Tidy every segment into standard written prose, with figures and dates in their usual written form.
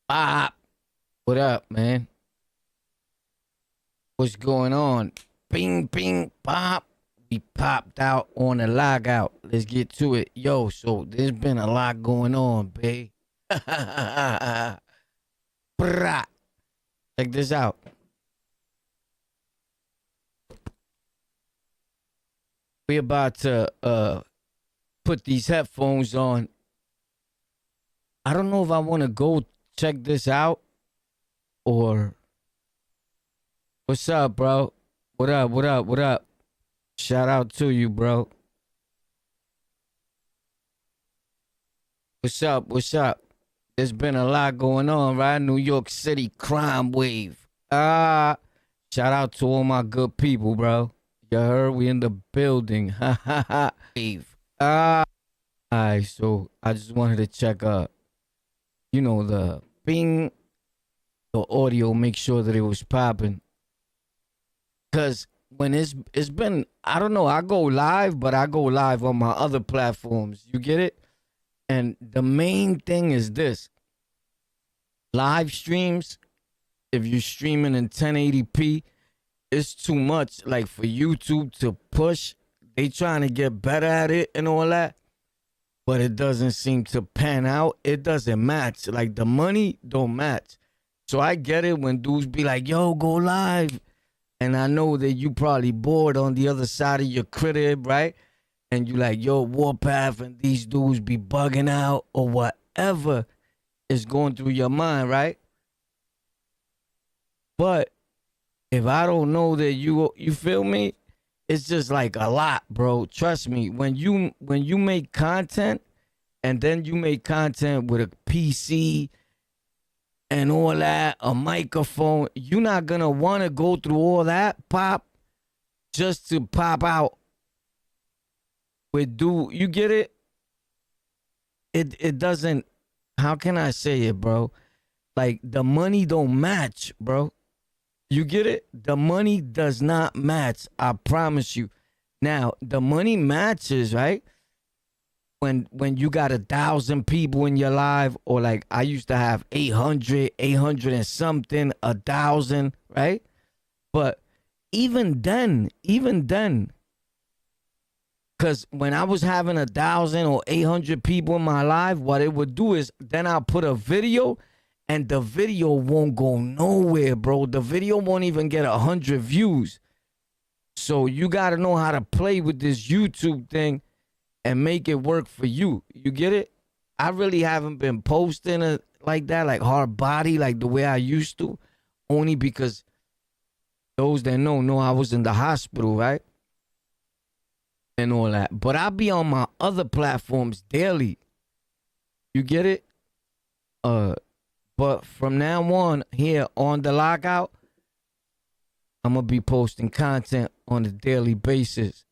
Pop. What up, man? What's going on? Bing, bing, pop. We popped out on the lockout. Let's get to it. Yo, so there's been a lot going on, babe. Brah. Check this out. We about to put these headphones on. I don't know if I want to go check this out or what's up, bro? What up? What up? What up? Shout out to you, bro. What's up? What's up? There's been a lot going on, right? New York City crime wave. Shout out to all my good people, bro. You heard we in the building. Ha ha ha. Wave. Alright, so I just wanted to check the ping, the audio, make sure that it was popping. Cause when it's been, I don't know, I go live, but I go live on my other platforms. You get it? And the main thing is this. Live streams, if you're streaming in 1080p, it's too much like for YouTube to push. They trying to get better at it and all that, but it doesn't seem to pan out. It doesn't match. Like the money don't match. So I get it when dudes be like, yo, go live. And I know that you probably bored on the other side of your crib, right? And you like, yo, Warpath and these dudes be bugging out or whatever is going through your mind, right? But if I don't know that you feel me, it's just like a lot, bro. Trust me. When you make content and then you make content with a PC and all that, a microphone, you're not gonna want to go through all that pop just to pop out with dude. You get it? It doesn't. How can I say it, bro? Like the money don't match, bro. You get it? The money does not match. I promise you. Now the money matches, right? When you got 1,000 people in your live, or like I used to have 800 and something, 1,000, right? But even then, because when I was having 1,000 or 800 people in my live, what it would do is then I'll put a video and the video won't go nowhere, bro. The video won't even get 100 views. So you got to know how to play with this YouTube thing and make it work for you. You get it? I really haven't been posting it like that, like hard body, like the way I used to, only because those that know I was in the hospital, right? And all that. But I'll be on my other platforms daily. You get it? But from now on, here on the lockout, I'm going to be posting content on a daily basis.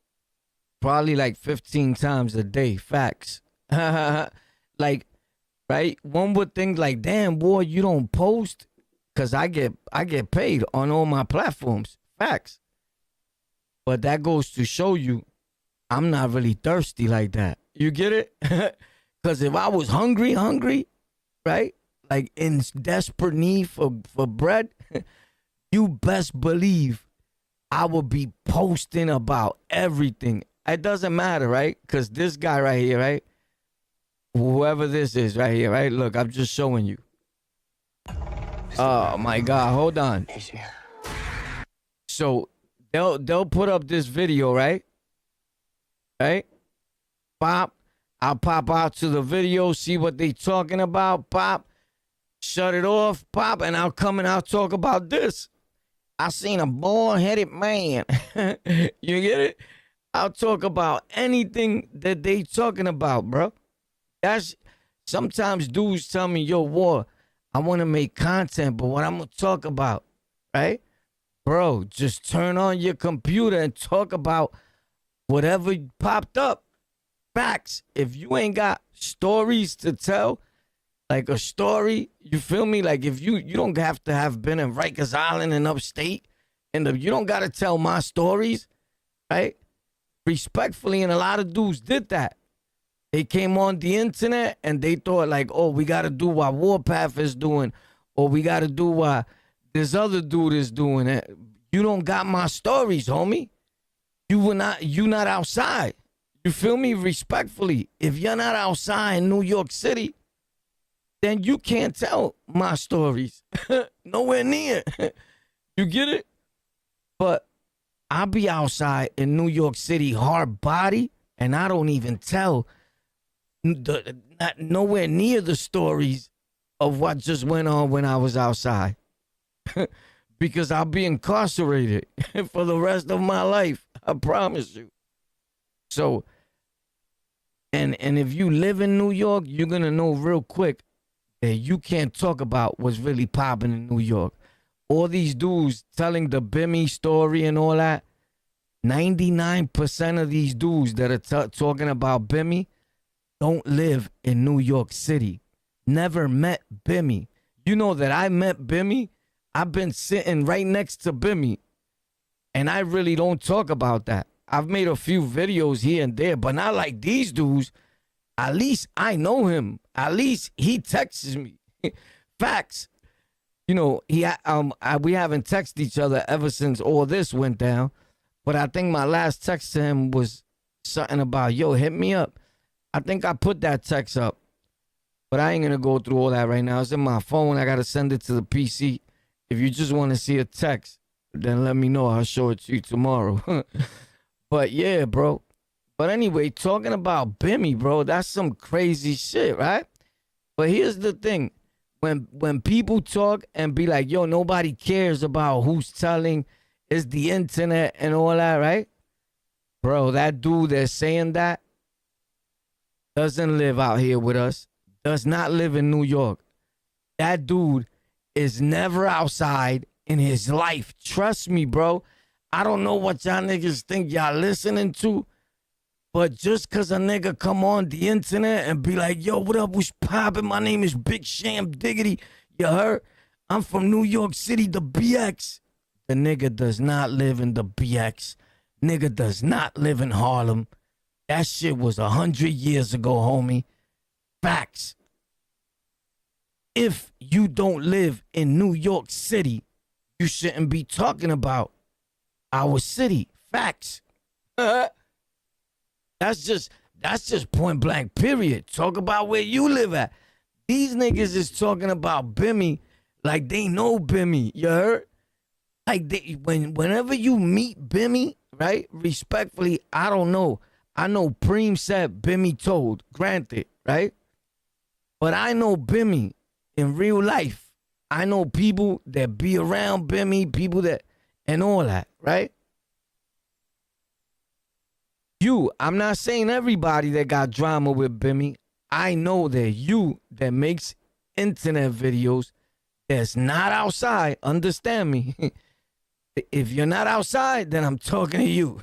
Probably like 15 times a day. Facts. Like, right? One would think like, damn, boy, you don't post. Because I get paid on all my platforms. Facts. But that goes to show you I'm not really thirsty like that. You get it? Because if I was hungry, right? Like in desperate need for bread, you best believe I will be posting about everything. It doesn't matter, right? Because this guy right here, right? Whoever this is right here, right? Look, I'm just showing you. Oh my God, hold on. So they'll put up this video, right? Right? Pop. I'll pop out to the video, see what they talking about. Pop. Shut it off. Pop. And I'll come and I'll talk about this. I seen a bald-headed man. You get it? I'll talk about anything that they talking about, bro. That's sometimes dudes tell me, yo, War, I want to make content, but what I'm going to talk about, right? Bro, just turn on your computer and talk about whatever popped up. Facts. If you ain't got stories to tell, like a story, you feel me? Like if you don't have to have been in Rikers Island and upstate, and you don't got to tell my stories, right? Respectfully, and a lot of dudes did that. They came on the internet and they thought like, oh, we got to do what Warpath is doing, or we got to do what this other dude is doing. You don't got my stories, homie. You not outside. You feel me? Respectfully, if you're not outside in New York City, then you can't tell my stories. Nowhere near. You get it? But I'll be outside in New York City, hard body, and I don't even tell not nowhere near the stories of what just went on when I was outside. Because I'll be incarcerated for the rest of my life. I promise you. So, and if you live in New York, you're going to know real quick that you can't talk about what's really popping in New York. All these dudes telling the Bimmy story and all that, 99% of these dudes that are talking about Bimmy don't live in New York City. Never met Bimmy. You know that I met Bimmy. I've been sitting right next to Bimmy, and I really don't talk about that. I've made a few videos here and there, but not like these dudes. At least I know him. At least he texts me. Facts. You know, we haven't texted each other ever since all this went down. But I think my last text to him was something about, yo, hit me up. I think I put that text up. But I ain't going to go through all that right now. It's in my phone. I got to send it to the PC. If you just want to see a text, then let me know. I'll show it to you tomorrow. But yeah, bro. But anyway, talking about Bimmy, bro, that's some crazy shit, right? But here's the thing. When people talk and be like, yo, nobody cares about who's telling, it's the internet and all that, right? Bro, that dude that's saying that doesn't live out here with us, does not live in New York. That dude is never outside in his life. Trust me, bro. I don't know what y'all niggas think y'all listening to, but just because a nigga come on the internet and be like, yo, what up, what's poppin'? My name is Big Sham Diggity. You heard? I'm from New York City, the BX. The nigga does not live in the BX. Nigga does not live in Harlem. That shit was 100 years ago, homie. Facts. If you don't live in New York City, you shouldn't be talking about our city. Facts. That's just point blank, period. Talk about where you live at. These niggas is talking about Bimmy like they know Bimmy. You heard? Like whenever you meet Bimmy, right? Respectfully, I don't know. I know Preem said Bimmy told, granted, right? But I know Bimmy in real life. I know people that be around Bimmy, people that, and all that, right? I'm not saying everybody that got drama with Bimmy. I know that you that makes internet videos that's not outside, understand me. If you're not outside, then I'm talking to you.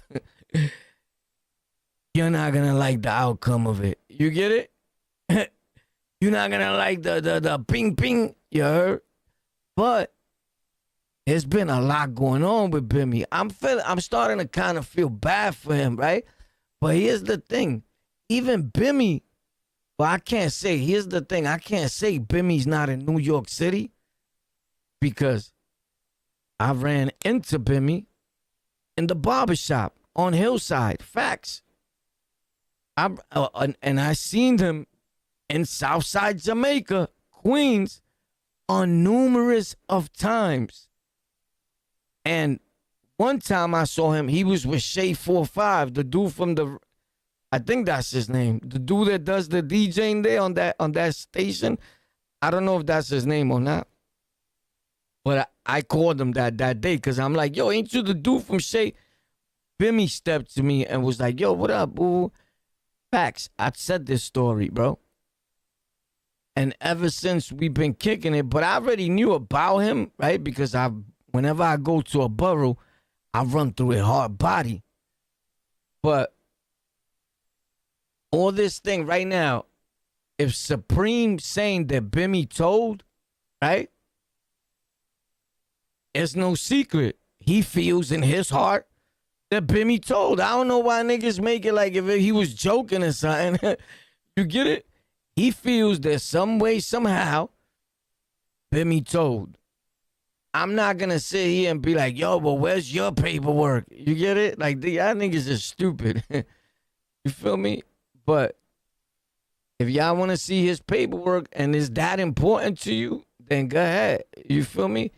You're not gonna like the outcome of it. You get it? You're not gonna like the ping ping, you heard? But there's been a lot going on with Bimmy. I'm starting to kind of feel bad for him, right? But here's the thing. Even Bimmy, well, I can't say, here's the thing. I can't say Bimmy's not in New York City because I ran into Bimmy in the barbershop on Hillside. Facts. And I seen him in Southside Jamaica, Queens, on numerous of times. And one time I saw him, he was with Shay 45, the dude from I think that's his name. The dude that does the DJing there on that station. I don't know if that's his name or not. But I called him that day because I'm like, yo, ain't you the dude from Shay? Bimmy stepped to me and was like, yo, what up, boo? Facts. I said this story, bro. And ever since we've been kicking it, but I already knew about him, right? Because whenever I go to a borough, I run through it hard body. But all this thing right now, if Supreme saying that Bimmy told, right? It's no secret. He feels in his heart that Bimmy told. I don't know why niggas make it like if he was joking or something. You get it? He feels that some way, somehow, Bimmy told. I'm not going to sit here and be like, yo, but where's your paperwork? You get it? Like, y'all niggas are stupid. You feel me? But if y'all want to see his paperwork and is that important to you, then go ahead. You feel me?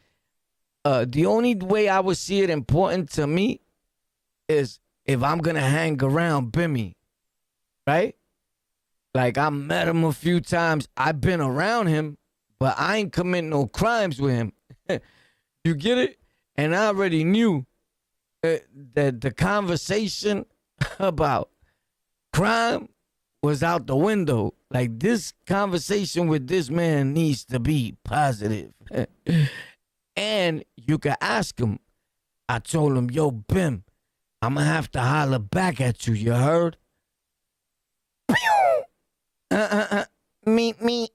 The only way I would see it important to me is if I'm going to hang around Bimmy, right? Like, I met him a few times. I've been around him, but I ain't committing no crimes with him. You get it? And I already knew that the conversation about crime was out the window. Like, this conversation with this man needs to be positive. And you can ask him. I told him, yo, Bim, I'm going to have to holler back at you. You heard? Me.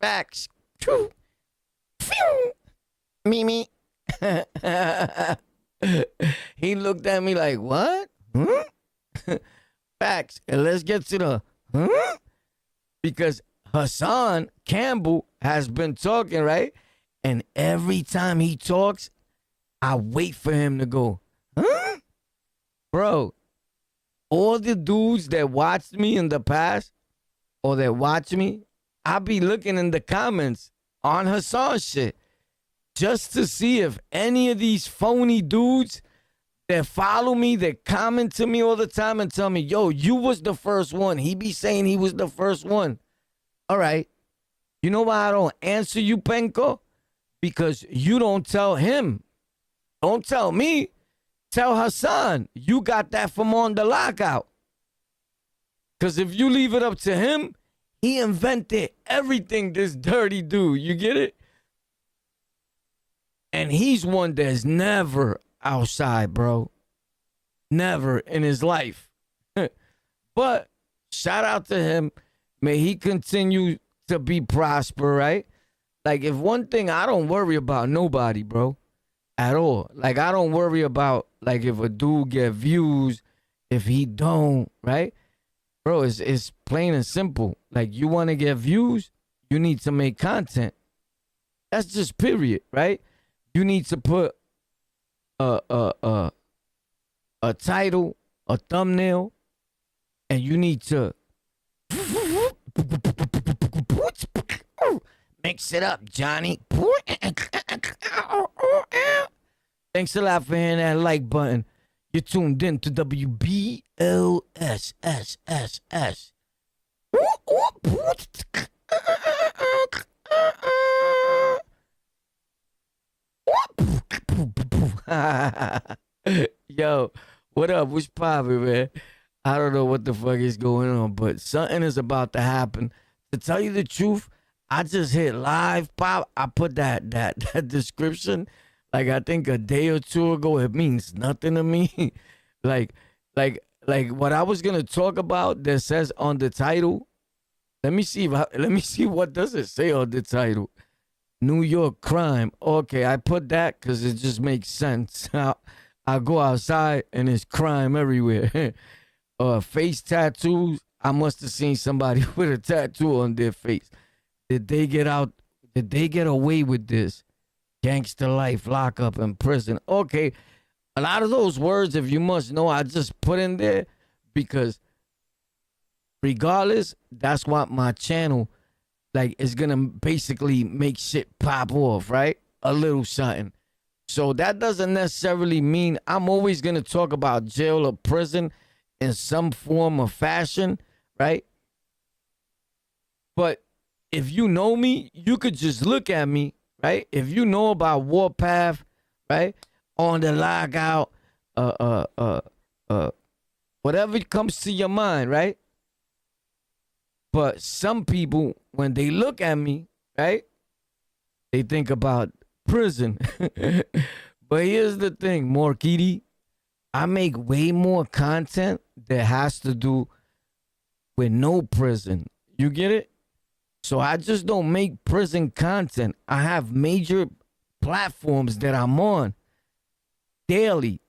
Facts. True. Me. He looked at me like, what? Facts. And let's get to the because Hassan Campbell has been talking, right? And every time he talks, I wait for him to go, Bro, all the dudes that watched me in the past or that watch me, I be looking in the comments on Hassan shit just to see if any of these phony dudes that follow me, that comment to me all the time and tell me, yo, you was the first one. He be saying he was the first one. All right. You know why I don't answer you, Penko? Because you don't tell him. Don't tell me. Tell Hassan. You got that from On The Lockout. Because if you leave it up to him, he invented everything, this dirty dude. You get it? And he's one that's never outside, bro. Never in his life. But shout out to him. May he continue to be prosper, right? Like, if one thing, I don't worry about nobody, bro. At all. Like, I don't worry about, like, if a dude get views, if he don't, right? Bro, it's plain and simple. Like, you want to get views, you need to make content. That's just period, right? You need to put a title, a thumbnail, and you need to mix it up, Johnny. Thanks a lot for hitting that like button. You're tuned in to WBLSSSS. Yo, what up? What's poppin', man? I don't know what the fuck is going on, but something is about to happen. To tell you the truth, I just hit live pop. I put that description, like, I think a day or two ago. It means nothing to me. like what I was gonna talk about that says on the title. Let me see what does it say on the title. New York crime. Okay, I put that because it just makes sense. I go outside and there's crime everywhere. Face tattoos. I must have seen somebody with a tattoo on their face. Did they get out? Did they get away with this? Gangster life, lockup, and prison. Okay, a lot of those words, if you must know, I just put in there because regardless, that's what my channel, like, is going to basically make shit pop off, right? A little something. So that doesn't necessarily mean I'm always going to talk about jail or prison in some form or fashion, right? But if you know me, you could just look at me, right? If you know about Warpath, right? On the Lockout, whatever comes to your mind, right? But some people, when they look at me, right, they think about prison. But here's the thing, Morkiti, I make way more content that has to do with no prison. You get it? So I just don't make prison content. I have major platforms that I'm on daily,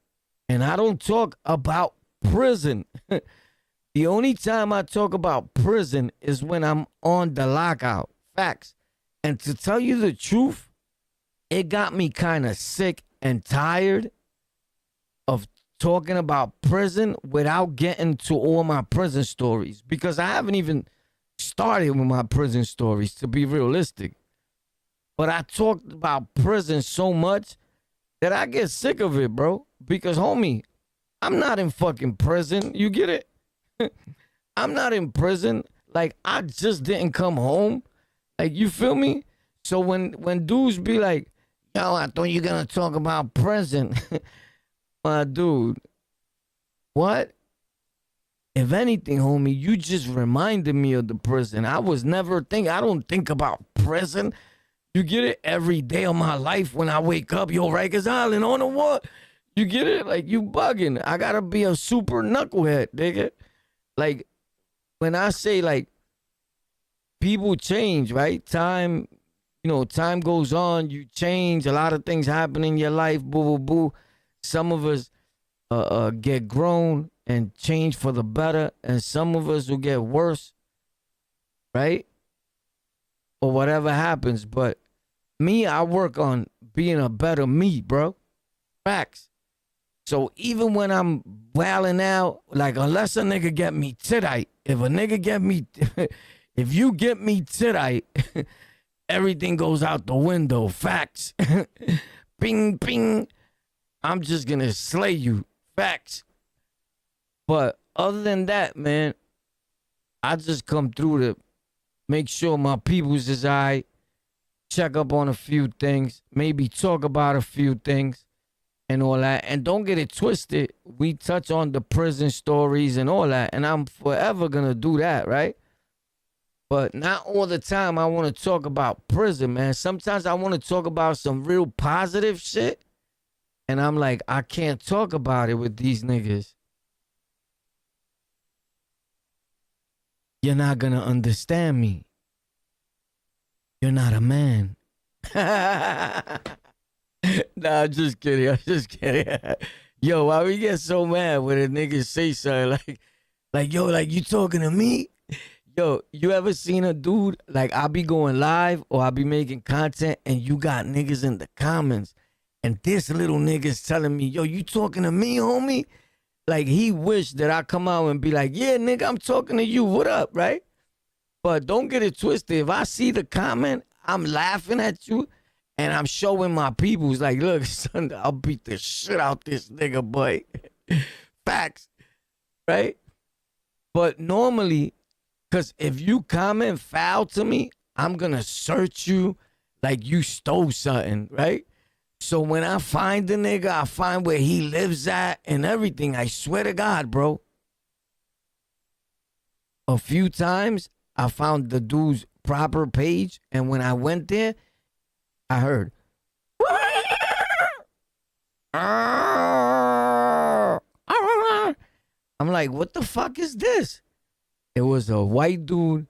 and I don't talk about prison. The only time I talk about prison is when I'm on the lockout. Facts. And to tell you the truth, it got me kind of sick and tired of talking about prison without getting to all my prison stories, because I haven't even started with my prison stories, to be realistic. But I talked about prison so much that I get sick of it, bro. Because, homie, I'm not in fucking prison. You get it? I'm not in prison. Like, I just didn't come home. Like, you feel me? So when dudes be like, yo, I thought you were going to talk about prison. My dude, what? If anything, homie, you just reminded me of the prison. I was never thinking. I don't think about prison. You get it? Every day of my life when I wake up, yo, Rikers Island on the what? You get it? Like, you bugging. I got to be a super knucklehead, nigga. Like, when I say, like, people change, right? Time, time goes on. You change. A lot of things happen in your life. Boo, boo, boo. Some of us get grown and change for the better, and some of us will get worse, right? Or whatever happens. But me, I work on being a better me, bro. Facts. So even when I'm wilding out, like, unless a nigga get me tight, if a nigga get me, if you get me tight, everything goes out the window. Facts. Bing, bing. I'm just gonna slay you. Facts. But other than that, man, I just come through to make sure my peoples is all right, check up on a few things, maybe talk about a few things and all that. And don't get it twisted. We touch on the prison stories and all that, and I'm forever gonna do that, right? But not all the time I want to talk about prison, man. Sometimes I want to talk about some real positive shit. And I'm like, I can't talk about it with these niggas. You're not going to understand me. You're not a man. Nah, I'm just kidding. I'm just kidding. Yo, why we get so mad when a nigga say something like, yo, like, you talking to me? Yo, you ever seen a dude, like, I'll be going live or I'll be making content and you got niggas in the comments. And this little nigga's telling me, yo, you talking to me, homie? Like, he wished that I come out and be like, yeah, nigga, I'm talking to you. What up, right? But don't get it twisted. If I see the comment, I'm laughing at you and I'm showing my peoples, like, look, son, I'll beat the shit out this nigga, boy. Facts, right? But normally, because if you comment foul to me, I'm going to search you like you stole something, right? So when I find the nigga, I find where he lives at and everything. I swear to God, bro. A few times, I found the dude's proper page, and when I went there, I heard. I'm like, what the fuck is this? It was a white dude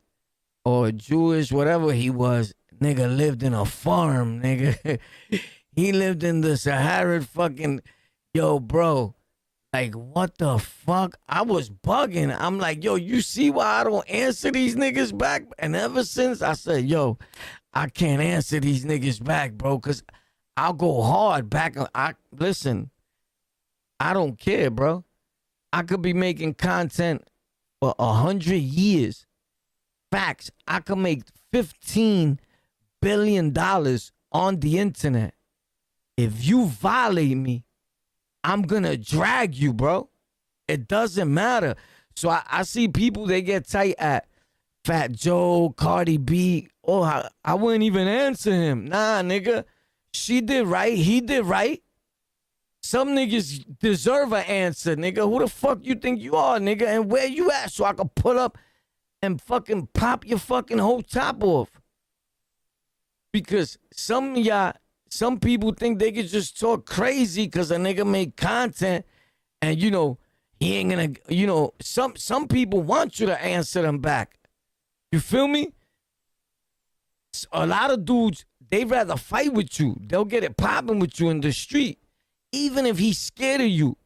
or Jewish, whatever he was. Nigga lived in a farm, nigga. He lived in the Sahara fucking, yo, bro. Like, what the fuck? I was bugging. I'm like, yo, you see why I don't answer these niggas back? And ever since, I said, yo, I can't answer these niggas back, bro, because I'll go hard back. Listen, I don't care, bro. I could be making content for 100 years. Facts. I could make $15 billion on the internet. If you violate me, I'm going to drag you, bro. It doesn't matter. So I see people, they get tight at Fat Joe, Cardi B. Oh, I wouldn't even answer him. Nah, nigga. She did right. He did right. Some niggas deserve an answer, nigga. Who the fuck you think you are, nigga? And where you at so I can pull up and fucking pop your fucking whole top off? Because some of y'all, some people think they could just talk crazy because a nigga make content and, he ain't gonna, some people want you to answer them back. You feel me? A lot of dudes, they rather fight with you. They'll get it popping with you in the street, even if he's scared of you.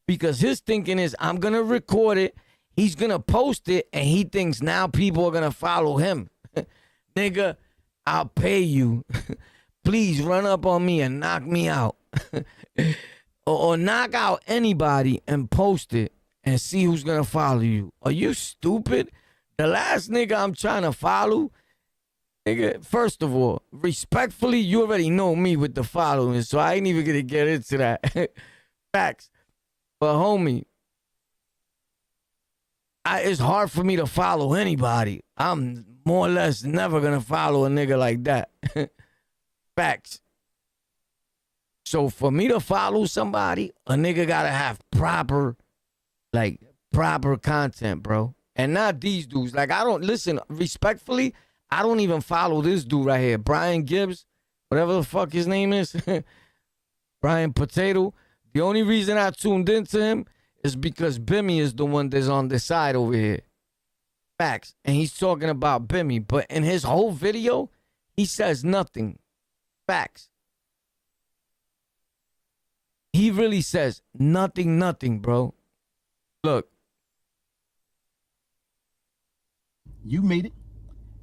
Because his thinking is, I'm gonna record it he's gonna post it and he thinks now people are gonna follow him. Nigga, I'll pay you. Please run up on me and knock me out. or knock out anybody and post it and see who's gonna follow you. Are you stupid? The last nigga I'm trying to follow, nigga, first of all, respectfully, you already know me with the following, so I ain't even gonna get into that. Facts. But homie, it's hard for me to follow anybody. I'm more or less never gonna follow a nigga like that. Facts. So for me to follow somebody, a nigga gotta have proper content, bro. And not these dudes. Like, I don't, listen, respectfully, I don't even follow this dude right here. Brian Gibbs, whatever the fuck his name is. Brian Potato. The only reason I tuned into him is because Bimmy is the one that's on this side over here. Facts. And he's talking about Bimmy. But in his whole video, he says nothing. Facts. He really says nothing, bro. Look. You made it.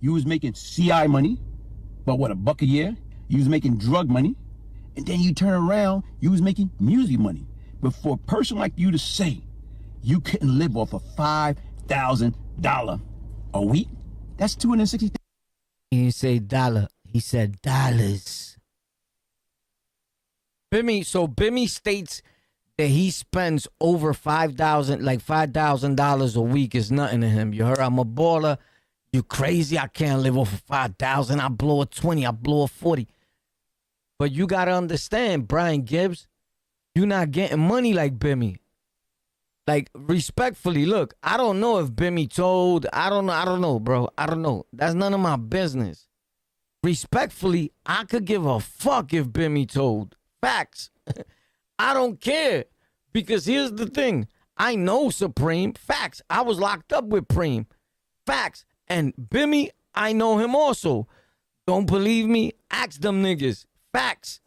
You was making CI money, but what, $1 a year? You was making drug money, and then you turn around, you was making music money. But for a person like you to say you couldn't live off of $5,000 a week, that's $260,000. He didn't say dollar. He said dollars. Bimmy states that he spends over $5,000 a week is nothing to him. You heard? I'm a baller. You crazy? I can't live off of 5,000. I blow a 20. I blow a 40. But you gotta understand, Brian Gibbs, you're not getting money like Bimmy. Like, respectfully, look, I don't know if Bimmy told. I don't know, bro. I don't know. That's none of my business. Respectfully, I could give a fuck if Bimmy told. Facts. I don't care. Because here's the thing. I know Supreme. Facts. I was locked up with Preem. Facts. And Bimmy, I know him also. Don't believe me? Ask them niggas. Facts.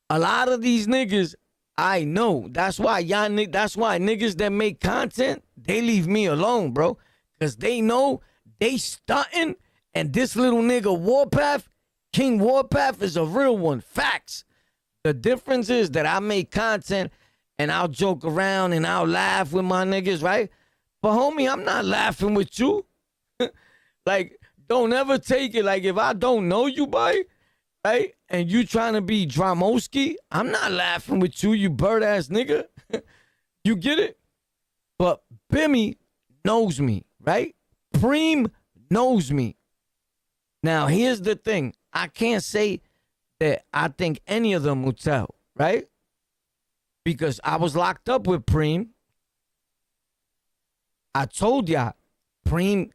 A lot of these niggas, I know. That's why niggas that make content, they leave me alone, bro. Because they know they stunting, and this little nigga Warpath, King Warpath, is a real one. Facts. The difference is that I make content and I'll joke around and I'll laugh with my niggas, right? But homie, I'm not laughing with you. Like, don't ever take it like if I don't know you, boy, right? And you trying to be Dramoski, I'm not laughing with you, you bird ass nigga. You get it? But Bimmy knows me, right? Preem knows me. Now, here's the thing. I can't say that I think any of them will tell, right? Because I was locked up with Preem. I told y'all, Preem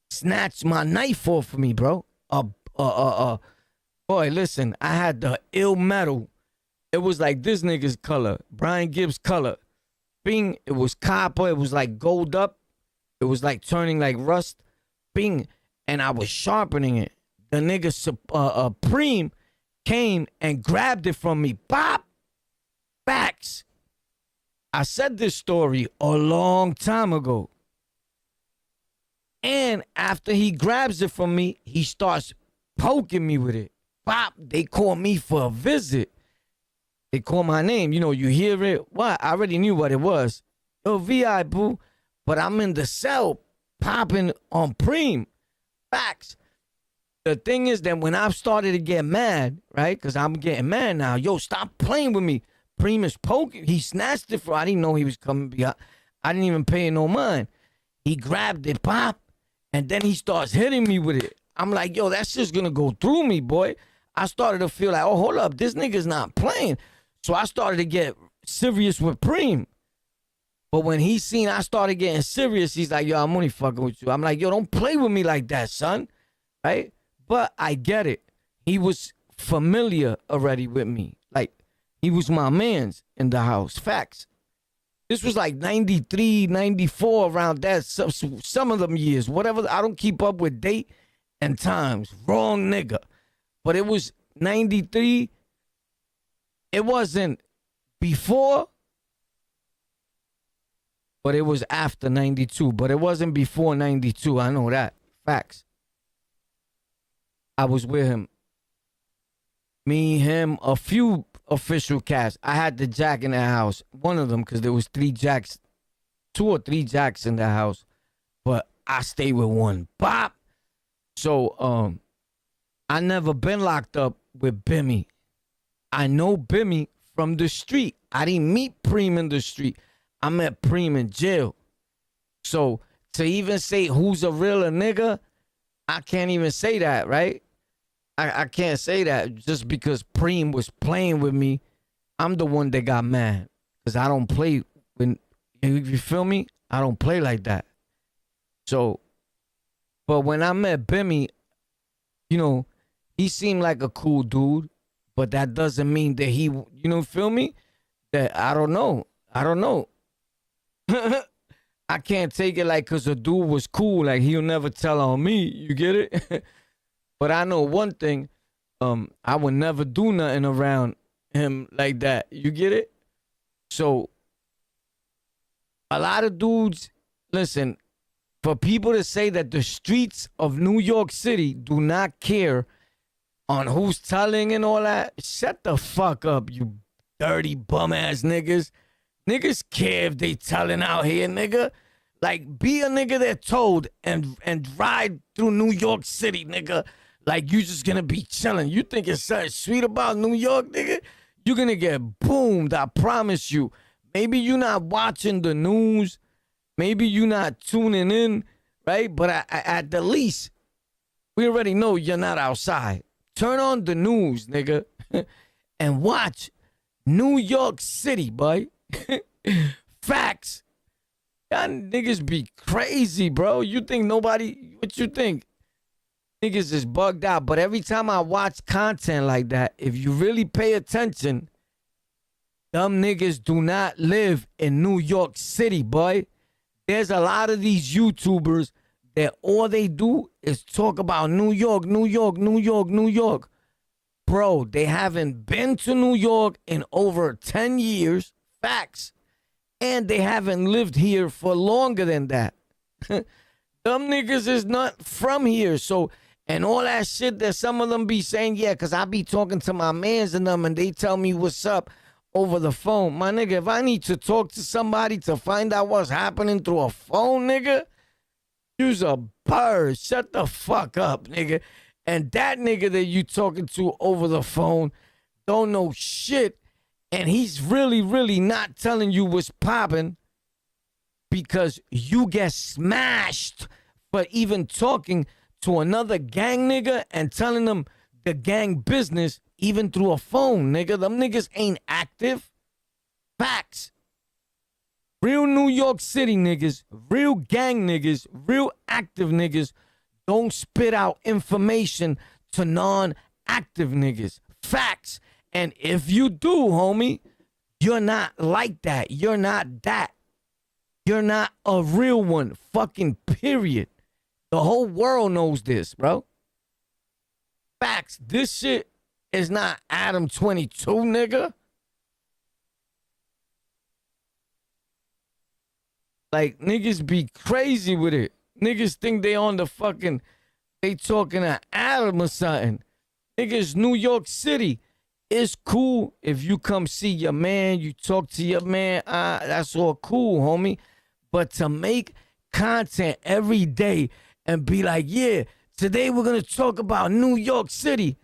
snatched my knife off of me, bro. Boy, listen, I had the ill metal. It was like this nigga's color, Brian Gibbs' color. Bing, it was copper. It was like gold up. It was like turning like rust. Bing, and I was sharpening it. The nigga Preem came and grabbed it from me. Bop! Facts. I said this story a long time ago. And after he grabs it from me, he starts poking me with it. Bop! They call me for a visit. They call my name. You know, you hear it. What? I already knew what it was. Yo, VI, boo. But I'm in the cell popping on Preem. Facts. The thing is that when I started to get mad, right? Because I'm getting mad now. Yo, stop playing with me. Preem is poking. He snatched it I didn't know he was coming behind. I didn't even pay no mind. He grabbed it, pop, and then he starts hitting me with it. I'm like, yo, that's just going to go through me, boy. I started to feel like, oh, hold up. This nigga's not playing. So I started to get serious with Preem. But when he seen I started getting serious, he's like, yo, I'm only fucking with you. I'm like, yo, don't play with me like that, son. Right? But I get it. He was familiar already with me. Like, he was my mans in the house. Facts. This was like 93, 94, around that. Some of them years. Whatever. I don't keep up with date and times. Wrong nigga. But it was 93. It wasn't before. but it was after 92. But it wasn't before 92. I know that. Facts. I was with him. Me, him, a few official cats. I had the jack in the house. One of them, because there was 3 jacks, 2 or 3 jacks in the house. But I stayed with one. Bop. So, I never been locked up with Bimmy. I know Bimmy from the street. I didn't meet Preem in the street. I met Preem in jail. So to even say who's a realer nigga, I can't even say that, right? I can't say that just because Preem was playing with me. I'm the one that got mad because I don't play when, you feel me? I don't play like that. So, but when I met Bimmy, you know, he seemed like a cool dude, but that doesn't mean that he, you know, feel me? That I don't know. I can't take it like because the dude was cool, like he'll never tell on me. You get it? But I know one thing, I would never do nothing around him like that. You get it? So a lot of dudes, listen, for people to say that the streets of New York City do not care on who's telling and all that, shut the fuck up, you dirty bum ass niggas. Niggas care if they telling out here, nigga. Like, be a nigga that told and ride through New York City, nigga. Like, you just gonna be chilling. You think it's something sweet about New York, nigga? You're gonna get boomed, I promise you. Maybe you not watching the news. Maybe you not tuning in, right? But at the least, we already know you're not outside. Turn on the news, nigga, and watch New York City, boy. Facts. Y'all niggas be crazy, bro. You think nobody, what you think? Niggas is bugged out. But every time I watch content like that, if you really pay attention, dumb niggas do not live in New York City, boy. There's a lot of these YouTubers that all they do is talk about New York, New York, New York, New York. Bro, they haven't been to New York in over 10 years. Facts. And they haven't lived here for longer than that. Them niggas is not from here. So, and all that shit that some of them be saying, yeah, because I be talking to my mans and them and they tell me what's up over the phone. My nigga, if I need to talk to somebody to find out what's happening through a phone, nigga, you's a bird. Shut the fuck up, nigga. And that nigga that you talking to over the phone don't know shit. And he's really, really not telling you what's popping because you get smashed for even talking to another gang nigga and telling them the gang business even through a phone, nigga. Them niggas ain't active. Facts. Real New York City niggas, real gang niggas, real active niggas don't spit out information to non-active niggas. Facts. And if you do, homie, you're not like that. You're not that. You're not a real one. Fucking period. The whole world knows this, bro. Facts. This shit is not Adam 22, nigga. Like, niggas be crazy with it. Niggas think they on the fucking, they talking to Adam or something. Niggas, New York City. It's cool if you come see your man, you talk to your man, that's all cool, homie. But to make content every day and be like, yeah, today we're going to talk about New York City.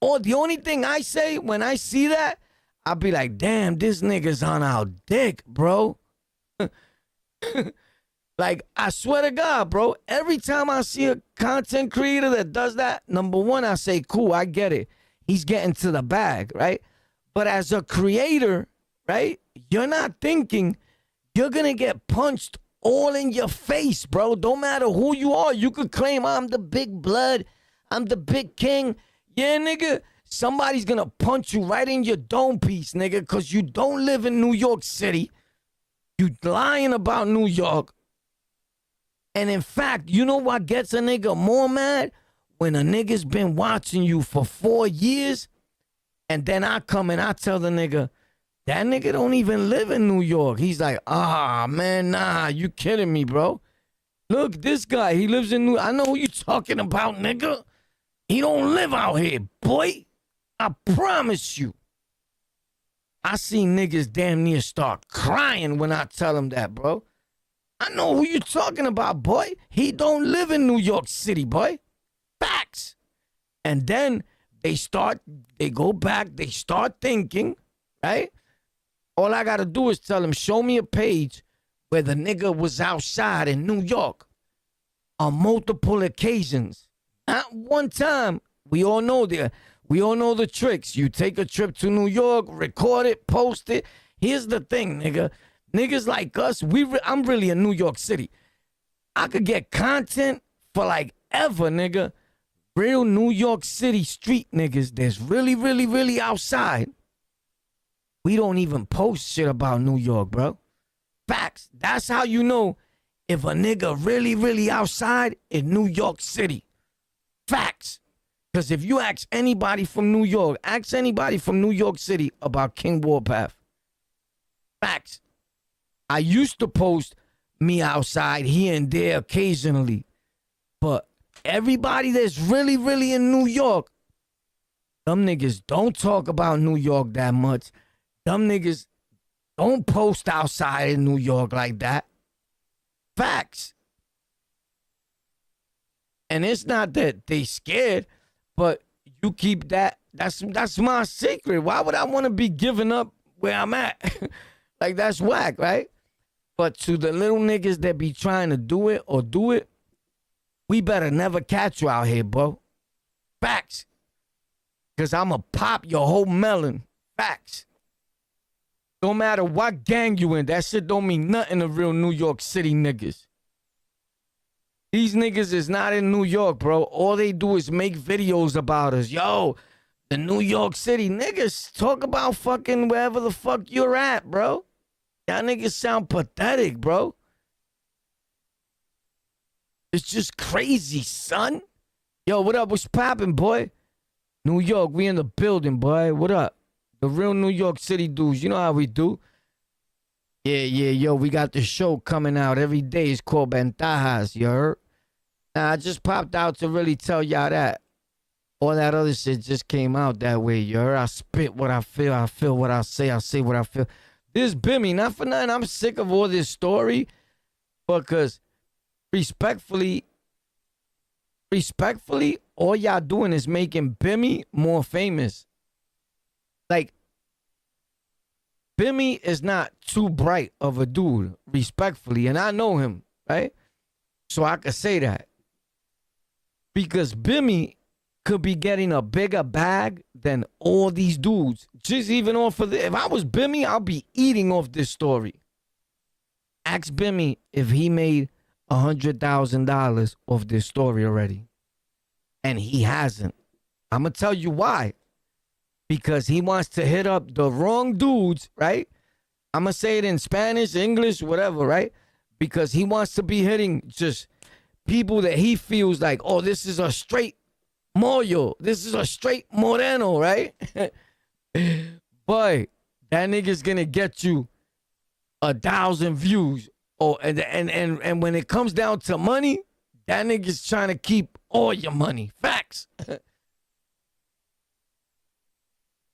Or the only thing I say when I see that, I'll be like, damn, this nigga's on our dick, bro. Like, I swear to God, bro, every time I see a content creator that does that, number one, I say, cool, I get it. He's getting to the bag, right? But as a creator, right, you're not thinking you're going to get punched all in your face, bro. Don't matter who you are. You could claim I'm the big blood. I'm the big king. Yeah, nigga, somebody's going to punch you right in your dome piece, nigga, because you don't live in New York City. You lying about New York. And in fact, you know what gets a nigga more mad? When a nigga's been watching you for 4 years, and then I come and I tell the nigga, That nigga don't even live in New York. He's like, man, nah, you kidding me, bro. Look, this guy, he lives in New York. I know who you talking about, nigga. He don't live out here, boy. I promise you. I see niggas damn near start crying when I tell them that, bro. I know who you talking about, boy. He don't live in New York City, boy. Facts. And then they go back, they start thinking, right? All I got to do is tell them, show me a page where the nigga was outside in New York on multiple occasions. Not one time. We all know the tricks. You take a trip to New York, record it, post it. Here's the thing, nigga. Niggas like us, I'm really in New York City. I could get content for like ever, nigga. Real New York City street niggas that's really, really, really outside. We don't even post shit about New York, bro. Facts. That's how you know if a nigga really, really outside in New York City. Facts. Because if you ask anybody from New York, ask anybody from New York City about King Warpath. Facts. I used to post me outside here and there occasionally. But everybody that's really, really in New York, them niggas don't talk about New York that much. Them niggas don't post outside in New York like that. Facts. And it's not that they scared, but you keep that. That's my secret. Why would I want to be giving up where I'm at? Like, that's whack, right? But to the little niggas that be trying to do it, we better never catch you out here, bro. Facts. Because I'm going to pop your whole melon. Facts. Don't matter what gang you in, that shit don't mean nothing to real New York City niggas. These niggas is not in New York, bro. All they do is make videos about us. Yo, the New York City niggas talk about fucking wherever the fuck you're at, bro. Y'all niggas sound pathetic, bro. It's just crazy, son. Yo, what up? What's poppin', boy? New York, we in the building, boy. What up? The real New York City dudes. You know how we do. Yeah, yo, we got the show coming out every day. It's called Ventajas, you heard? Now, I just popped out to really tell y'all that. All that other shit just came out that way, you heard? I spit what I feel what I say what I feel. This Bimmy, not for nothing, I'm sick of all this story, because respectfully, all y'all doing is making Bimmy more famous. Like, Bimmy is not too bright of a dude, respectfully, and I know him, right? So I could say that. Because Bimmy could be getting a bigger bag than all these dudes. Just even off of if I was Bimmy, I'll be eating off this story. Ask Bimmy if he made $100,000 off this story already. And he hasn't. I'm going to tell you why. Because he wants to hit up the wrong dudes, right? I'm going to say it in Spanish, English, whatever, right? Because he wants to be hitting just people that he feels like, oh, this is a straight Moyo. This is a straight Moreno, right? Boy, that nigga's going to get you 1,000 views. Oh, and when it comes down to money, that nigga's trying to keep all your money. Facts.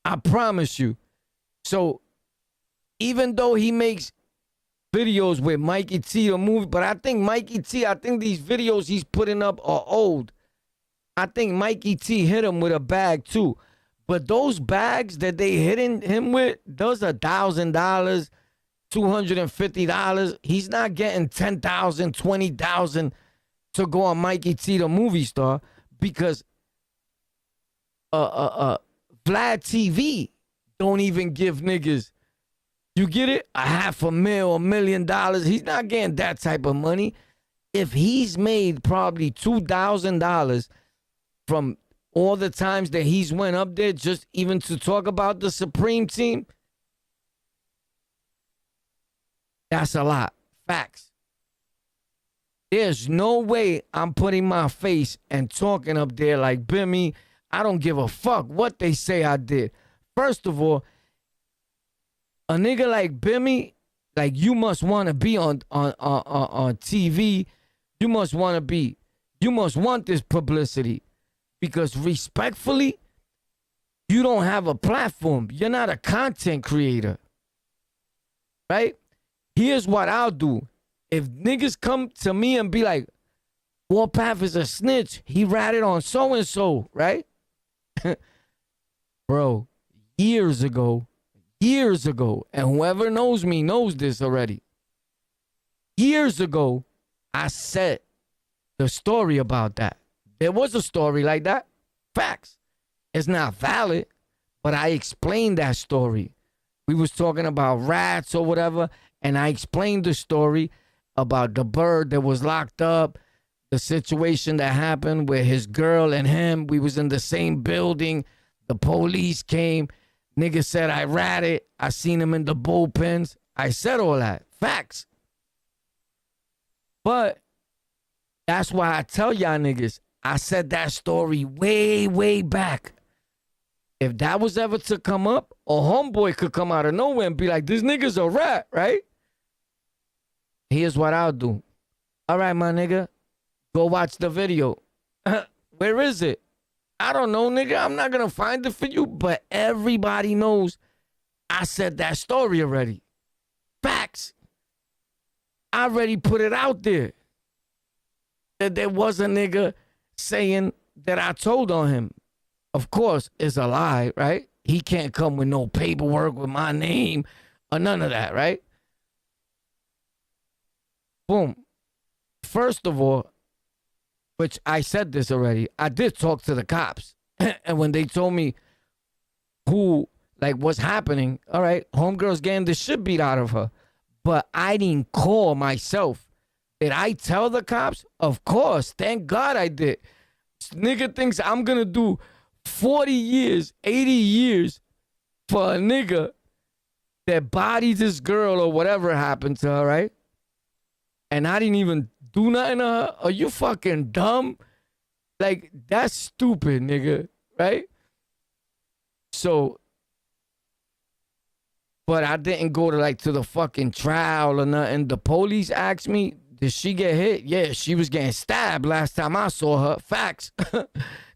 I promise you. So even though he makes videos with Mikey T, the movie, but I think these videos he's putting up are old. I think Mikey T hit him with a bag too. But those bags that they hitting him with, those are $1,000, $250. He's not getting $10,000, $20,000 to go on Mikey T, the movie star, because Vlad TV don't even give niggas, you get it, $500,000, $1 million. He's not getting that type of money. If he's made probably $2,000 from all the times that he's went up there just even to talk about the Supreme Team, that's a lot. Facts. There's no way I'm putting my face and talking up there like Bimmy. I don't give a fuck what they say I did. First of all, A nigga like Bimmy, like you must want to be on TV. You must want this publicity because respectfully, you don't have a platform. You're not a content creator, right? Here's what I'll do. If niggas come to me and be like, Warpath is a snitch, he ratted on so-and-so, right? Bro, years ago, and whoever knows me knows this already. Years ago, I said the story about that. There was a story like that. Facts. It's not valid, but I explained that story. We was talking about rats or whatever, and I explained the story about the bird that was locked up, the situation that happened where his girl and him, we was in the same building. The police came. Nigga said I ratted. I seen him in the bullpens. I said all that. Facts. But that's why I tell y'all niggas, I said that story way, way back. If that was ever to come up, a homeboy could come out of nowhere and be like, this nigga's a rat, right? Here's what I'll do. All right, my nigga, go watch the video. Where is it? I don't know, nigga. I'm not going to find it for you, but everybody knows I said that story already. Facts. I already put it out there. That there was a nigga saying that I told on him. Of course, it's a lie, right? He can't come with no paperwork with my name or none of that, right? Boom. First of all, which I said this already, I did talk to the cops. And when they told me what's happening, all right, homegirl's getting the shit beat out of her. But I didn't call myself. Did I tell the cops? Of course. Thank God I did. This nigga thinks I'm going to do 40 years, 80 years for a nigga that bodied this girl or whatever happened to her, right? And I didn't even do nothing to her. Are you fucking dumb? Like, that's stupid, nigga, right? So, but I didn't go to the fucking trial or nothing. The police asked me, did she get hit? Yeah, she was getting stabbed last time I saw her. Facts.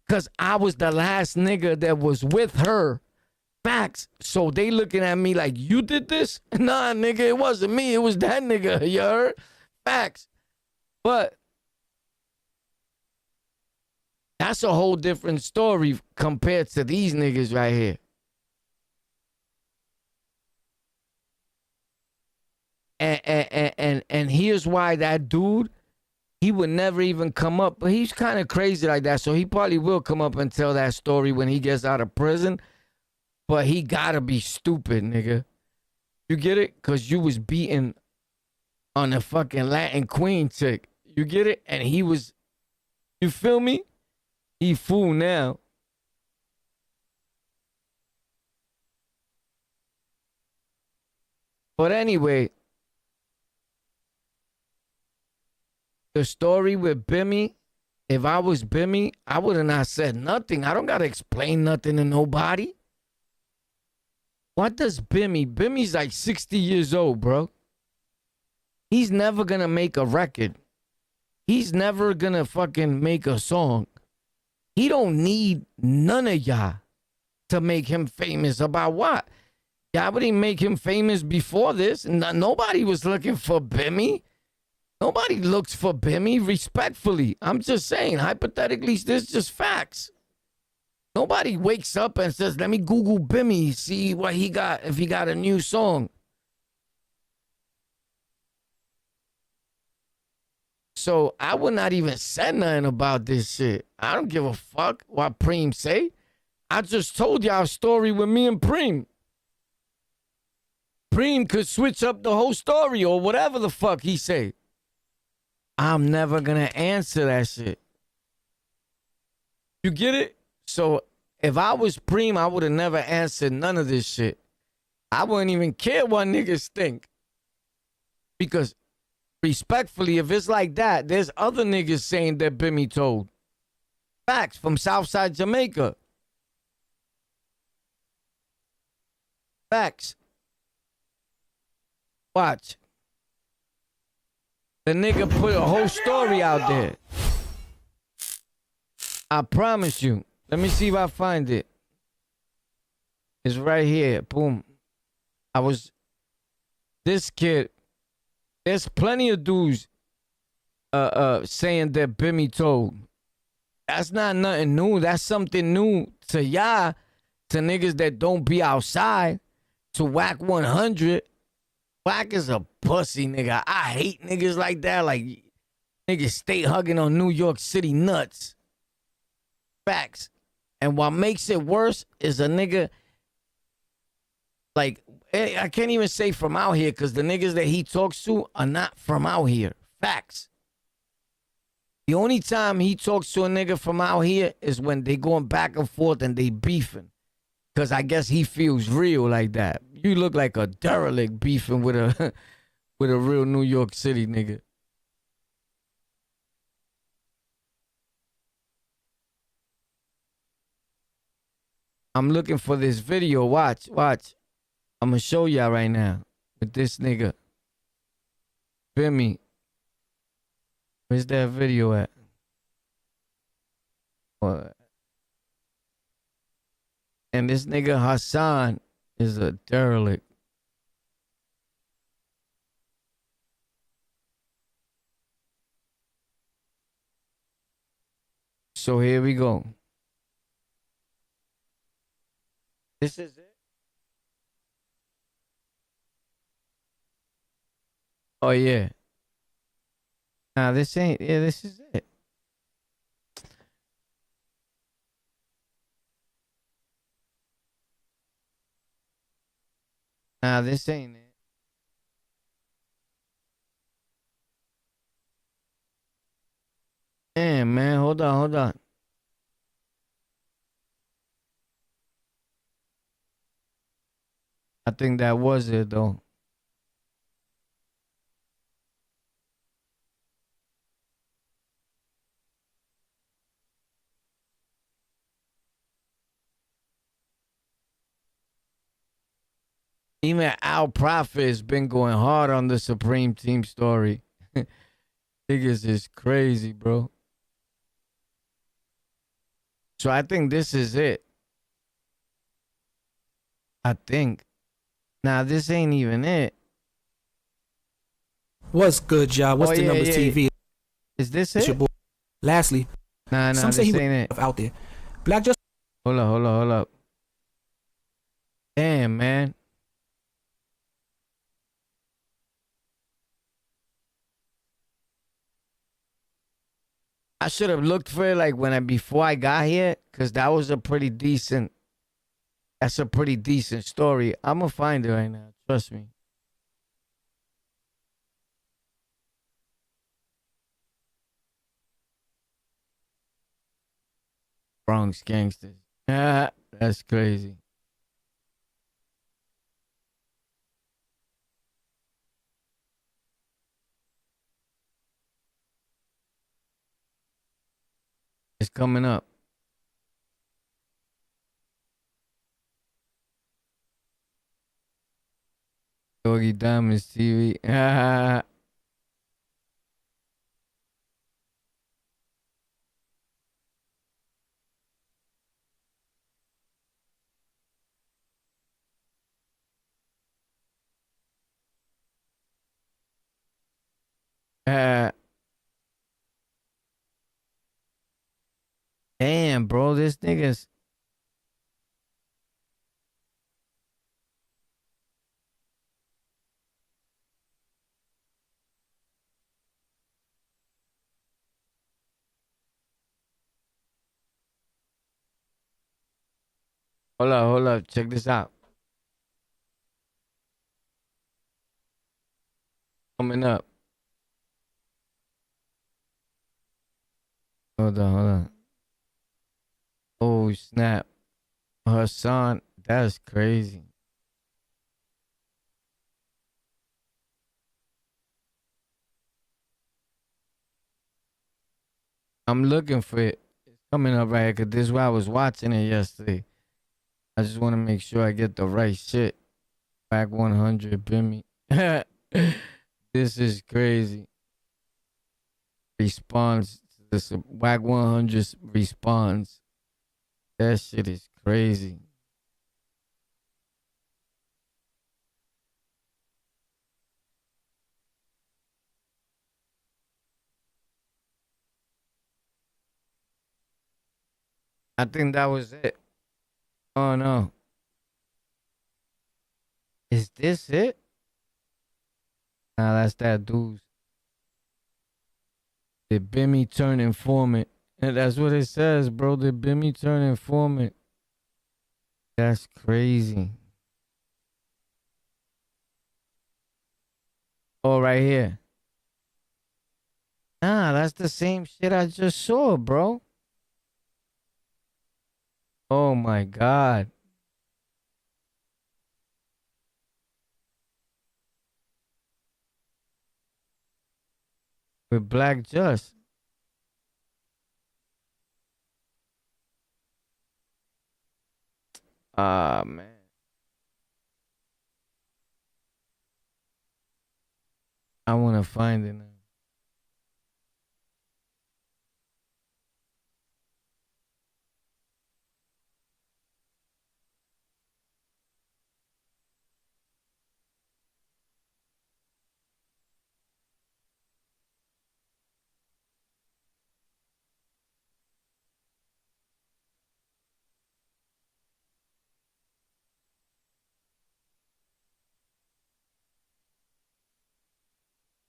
Because I was the last nigga that was with her. Facts. So they looking at me like, you did this? Nah, nigga, it wasn't me. It was that nigga. You heard? Facts. But that's a whole different story compared to these niggas right here. And here's why that dude, he would never even come up. But he's kind of crazy like that, so he probably will come up and tell that story when he gets out of prison. But he gotta be stupid, nigga. You get it? Because you was beating on a fucking Latin queen chick. You get it? And he was, you feel me? He fool now. But anyway, the story with Bimmy, if I was Bimmy, I would have not said nothing. I don't got to explain nothing to nobody. What does Bimmy? Bimmy's like 60 years old, bro. He's never going to make a record. He's never going to fucking make a song. He don't need none of y'all to make him famous. About what? Y'all wouldn't make him famous before this. Nobody was looking for Bimmy. Nobody looks for Bimmy, respectfully. I'm just saying, hypothetically, this is just facts. Nobody wakes up and says, let me Google Bimmy, see what he got, if he got a new song. So I would not even say nothing about this shit. I don't give a fuck what Preem say. I just told y'all a story with me and Preem. Preem could switch up the whole story or whatever the fuck he say. I'm never going to answer that shit. You get it? So if I was Preem, I would have never answered none of this shit. I wouldn't even care what niggas think. Because respectfully, if it's like that, there's other niggas saying that Bimmy told. Facts from Southside Jamaica. Facts. Watch. The nigga put a whole story out there. I promise you. Let me see if I find it. It's right here. Boom. This kid, there's plenty of dudes saying that Bimmy told. That's not nothing new. That's something new to y'all, to niggas that don't be outside. To Whack 100. Whack is a pussy, nigga. I hate niggas like that. Like, niggas stay hugging on New York City nuts. Facts. And what makes it worse is a nigga, like, I can't even say from out here because the niggas that he talks to are not from out here. Facts. The only time he talks to a nigga from out here is when they going back and forth and they beefing. Because I guess he feels real like that. You look like a derelict beefing with a with a real New York City nigga. I'm looking for this video. Watch. I'm going to show y'all right now with this nigga. Feel me? Where's that video at? What? And this nigga Hassan is a derelict. So here we go. This is it? Oh, yeah. Nah, this ain't. Yeah, this is it. Nah, this ain't it. Damn, man. Hold on. I think that was it, though. Even Al Prophet has been going hard on the Supreme Team story. Niggas is crazy, bro. So I think this is it. I think. Nah, this ain't even it. What's good, y'all? What's the numbers TV? Is this It's it? your boy. Lastly, Nah, some say this he ain't was it. out there. Black just Hold up. Damn, man. I should have looked for it like before I got here, cause that's a pretty decent story. I'm gonna find it right now. Trust me. Bronx Gangsters. That's crazy. It's coming up. Doggy Diamonds TV. Damn, bro, this nigga's. Hold up. Check this out. Coming up. Hold on. Oh, snap. Her son, that's crazy. I'm looking for it. It's coming up right here, because this is why I was watching it yesterday. I just want to make sure I get the right shit. Back 100, Bimmy. This is crazy. Response to this Whack 100 response. That shit is crazy. I think that was it. Oh no. Is this it? Nah, that's that dude's. Did Bimmy turn informant? And that's what it says, bro. Did Bimmy turn informant? That's crazy. Oh, right here. Nah, that's the same shit I just saw, bro. Oh my God. With Black Just. Ah, man. I want to find it now.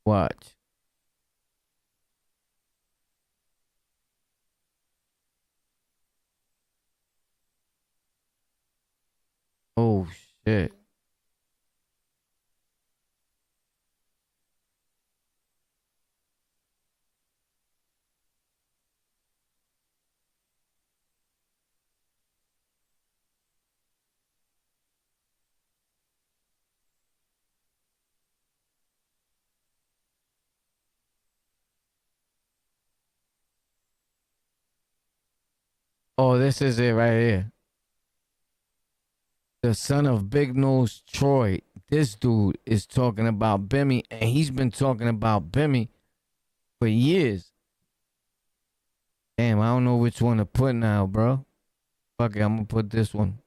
Watch. Oh, shit. Oh, this is it right here. The son of Big Nose Troy. This dude is talking about Bimmy, and he's been talking about Bimmy for years. Damn, I don't know which one to put now, bro. Fuck it, I'm gonna put this one.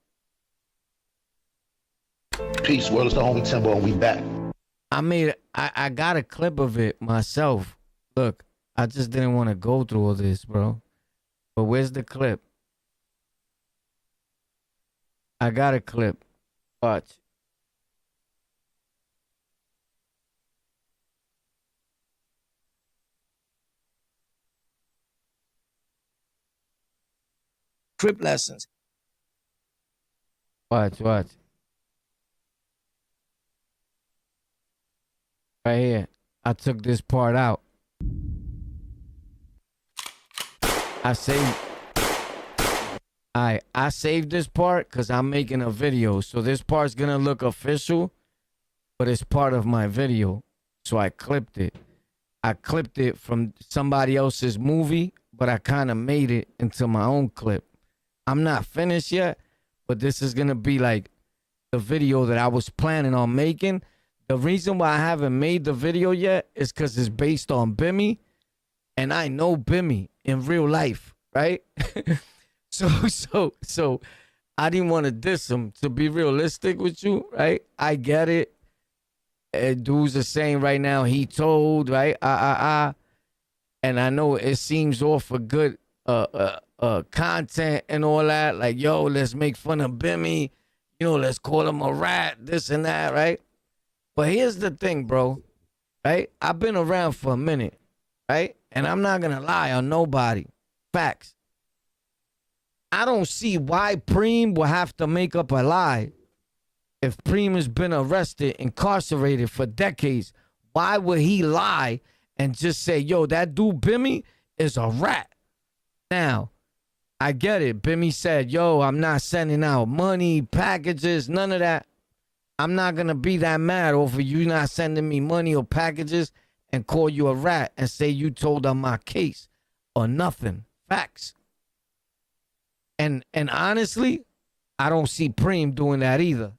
Peace, world, it's the homie Timbo, and we back. I got a clip of it myself. Look, I just didn't want to go through all this, bro. But where's the clip? I got a clip. Watch. Crip lessons. Watch. Right here. I took this part out. I saved this part because I'm making a video. So this part's going to look official, but it's part of my video. So I clipped it. I clipped it from somebody else's movie, but I kind of made it into my own clip. I'm not finished yet, but this is going to be like the video that I was planning on making. The reason why I haven't made the video yet is because it's based on Bimmy, and I know Bimmy in real life, right? So I didn't want to diss him. To be realistic with you, right? I get it. Dudes are saying right now he told, right? And I know it seems all for good content and all that. Like, yo, let's make fun of Bimmy. You know, let's call him a rat, this and that, right? But here's the thing, bro, right? I've been around for a minute, right? And I'm not going to lie on nobody. Facts. I don't see why Preem will have to make up a lie. If Preem has been arrested, incarcerated for decades, why would he lie and just say, yo, that dude Bimmy is a rat? Now, I get it. Bimmy said, yo, I'm not sending out money, packages, none of that. I'm not going to be that mad over you not sending me money or packages and call you a rat and say you told on my case or nothing. Facts. And honestly, I don't see Preem doing that either.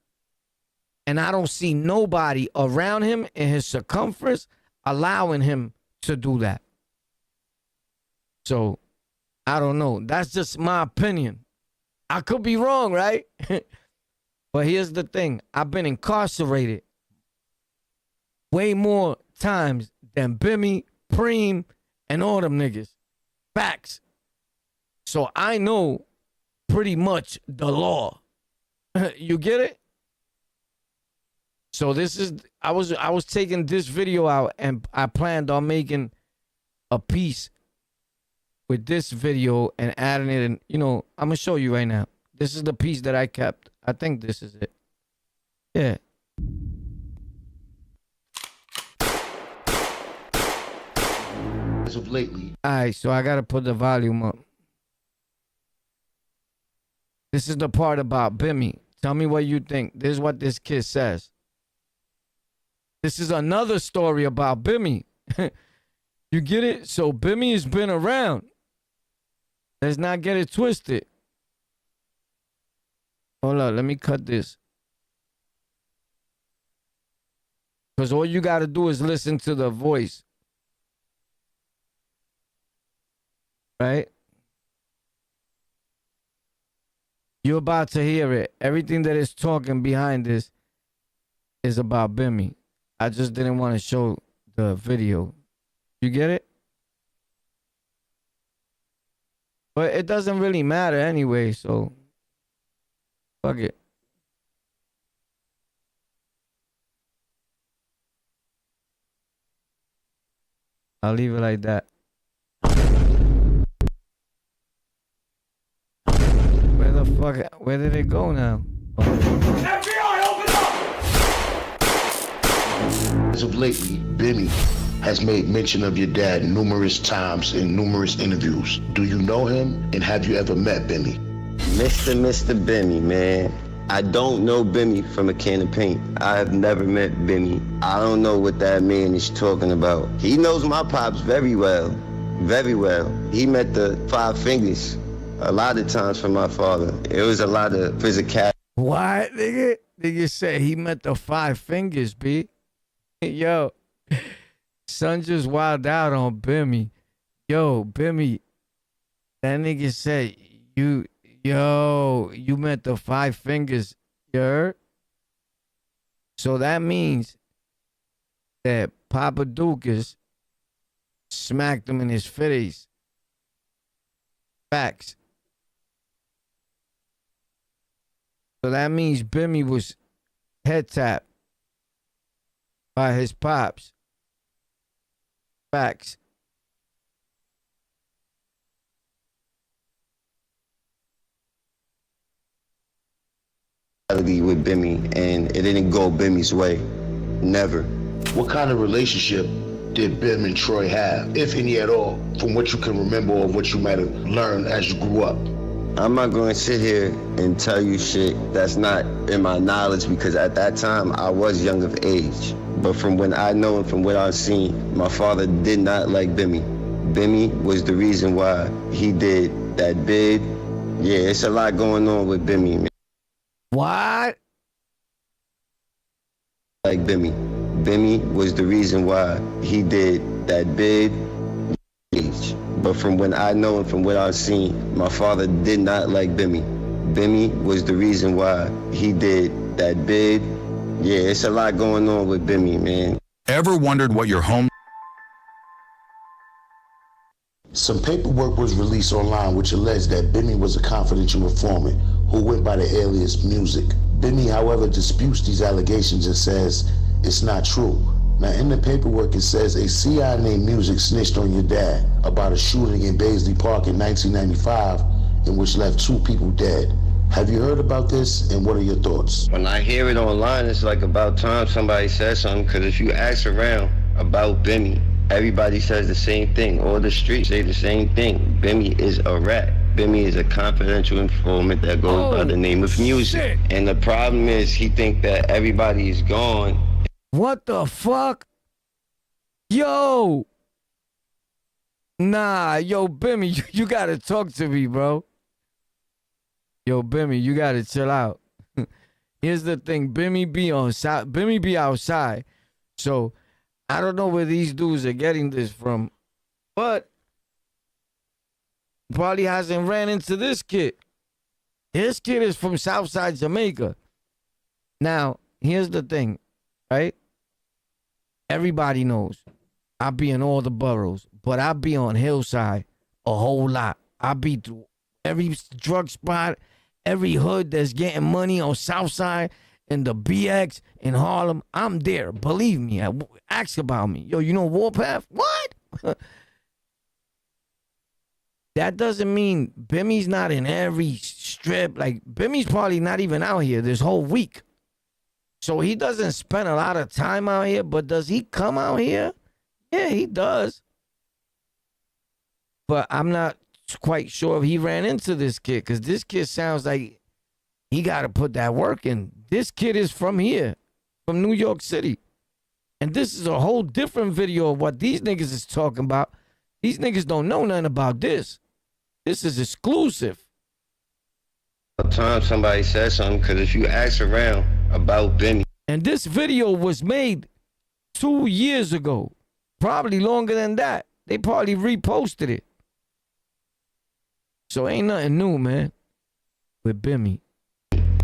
And I don't see nobody around him in his circumference allowing him to do that. So, I don't know. That's just my opinion. I could be wrong, right? But here's the thing. I've been incarcerated way more times than Bimmy, Preem, and all them niggas. Facts. So I know pretty much the law. You get it? So this is I was taking this video out and I planned on making a piece with this video and adding it in, I'm gonna show you right now. This is the piece that I kept. I think this is it. Yeah. As of lately. Alright, so I gotta put the volume up. This is the part about Bimmy. Tell me what you think. This is what this kid says. This is another story about Bimmy. You get it? So Bimmy has been around. Let's not get it twisted. Hold on, let me cut this. Because all you got to do is listen to the voice. Right? You're about to hear it. Everything that is talking behind this is about Bimmy. I just didn't want to show the video. You get it? But it doesn't really matter anyway, so fuck it. I'll leave it like that. Where the fuck? Where did it go now? FBI, open up! As of lately, Bimmy has made mention of your dad numerous times in numerous interviews. Do you know him, and have you ever met Bimmy? Mr. Bimmy, man. I don't know Bimmy from a can of paint. I have never met Bimmy. I don't know what that man is talking about. He knows my pops very well. Very well. He met the 5 fingers a lot of times from my father. It was a lot of physicality. What, nigga? Nigga said he met the 5 fingers, B. Yo, son just wild out on Bimmy. Yo, Bimmy, that nigga said you met the 5 fingers. You heard? So that means that Papa Dukas smacked him in his face. Facts. So that means Bimmy was head tapped by his pops. Facts. With Bimmy, and it didn't go Bimmy's way. Never. What kind of relationship did Bim and Troy have, if any at all, from what you can remember or what you might have learned as you grew up? I'm not going to sit here and tell you shit that's not in my knowledge, because at that time I was young of age. But from what I know and from what I've seen, my father did not like Bimmy. Bimmy was the reason why he did that bid. Yeah, it's a lot going on with Bimmy, man. What? Like Bimmy. Bimmy was the reason why he did that bid. But from what I know and from what I've seen, my father did not like Bimmy. Bimmy was the reason why he did that bid. Yeah, it's a lot going on with Bimmy, man. Ever wondered what your home... Some paperwork was released online which alleged that Bimmy was a confidential informant who went by the alias Music. Bimmy, however, disputes these allegations and says it's not true. Now, in the paperwork, it says a CI named Music snitched on your dad about a shooting in Baisley Park in 1995 in which left 2 people dead. Have you heard about this, and what are your thoughts? When I hear it online, it's like about time somebody says something, because if you ask around about Bimmy, everybody says the same thing. All the streets say the same thing. Bimmy is a rat. Bimmy is a confidential informant that goes by the name of Music. Shit. And the problem is he think that everybody is gone. What the fuck? Yo. Nah, yo, Bimmy, you gotta talk to me, bro. Yo, Bimmy, you gotta chill out. Here's the thing. Bimmy be outside. So I don't know where these dudes are getting this from, but probably hasn't ran into this kid. This kid is from Southside Jamaica. Now, here's the thing, right? Everybody knows I be in all the boroughs, but I be on Hillside a whole lot. I be through every drug spot, every hood that's getting money on Southside and the BX in Harlem. I'm there. Believe me. Ask about me. Yo, you know Warpath? What? That doesn't mean Bimmy's not in every strip. Like, Bimmy's probably not even out here this whole week. So he doesn't spend a lot of time out here, but does he come out here? Yeah, he does. But I'm not quite sure if he ran into this kid, because this kid sounds like he got to put that work in. This kid is from here, from New York City. And this is a whole different video of what these niggas is talking about. These niggas don't know nothing about this. This is exclusive. Time somebody said something, because if you ask around about Bimmy. And this video was made 2 years ago. Probably longer than that. They probably reposted it. So ain't nothing new, man, with Bimmy.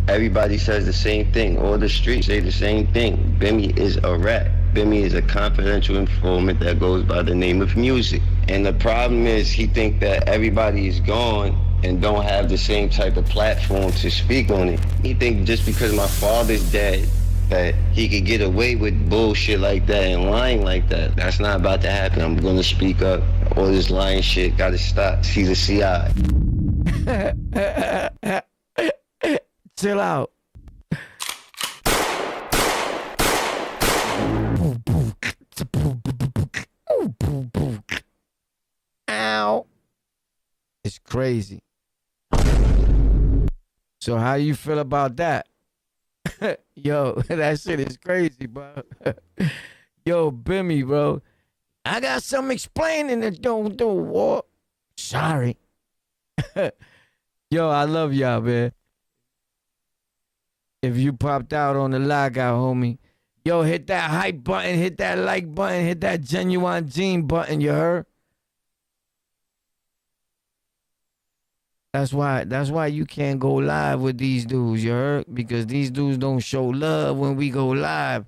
Everybody says the same thing. All the streets say the same thing. Bimmy is a rat. Bimmy is a confidential informant that goes by the name of Music. And the problem is he think that everybody is gone and don't have the same type of platform to speak on it. He think just because my father's dead that he could get away with bullshit like that and lying like that. That's not about to happen. I'm gonna speak up. All this lying shit gotta stop. He's a CI. Chill out. Ow. It's crazy. So how you feel about that? Yo, that shit is crazy, bro. Yo, Bimmy, bro. I got some explaining to do, what? Sorry. Yo, I love y'all, man. If you popped out on the lockout, homie, yo, hit that hype button, hit that like button, hit that genuine gene button, you heard? That's why you can't go live with these dudes, you heard? Because these dudes don't show love when we go live.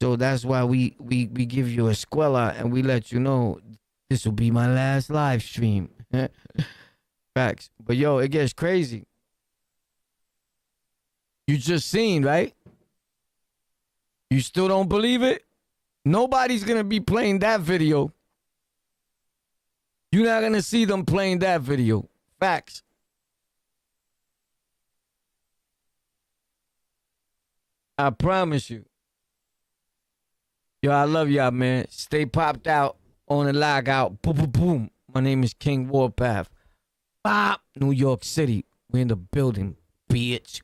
So that's why we give you a squella and we let you know this will be my last live stream. Facts. But yo, it gets crazy. You just seen, right? You still don't believe it? Nobody's gonna be playing that video. You're not gonna see them playing that video. Facts. I promise you. Yo, I love y'all, man. Stay popped out on the lockout. Boom, boom, boom. My name is King Warpath. Bop, New York City. We in the building, bitch.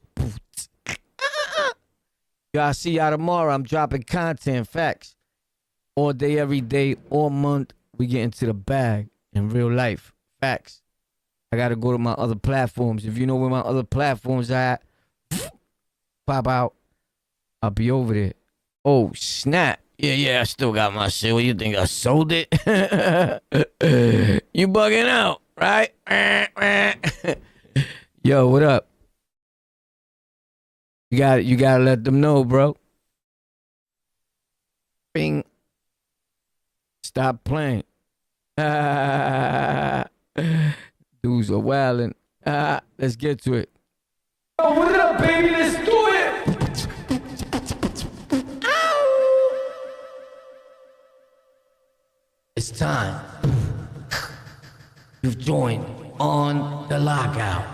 Yo, I'll see y'all tomorrow. I'm dropping content, facts. All day, every day, all month. We get into the bag in real life. Facts. I got to go to my other platforms. If you know where my other platforms are at, pop out. I'll be over there. Oh, snap. Yeah, I still got my shit. What, you think I sold it? You bugging out, right? Yo, what up? You gotta let them know, bro. Bing. Stop playing. Dudes are wildin'. Let's get to it. Oh, what up, baby? Let's do it! It's time. You've joined on the lockout.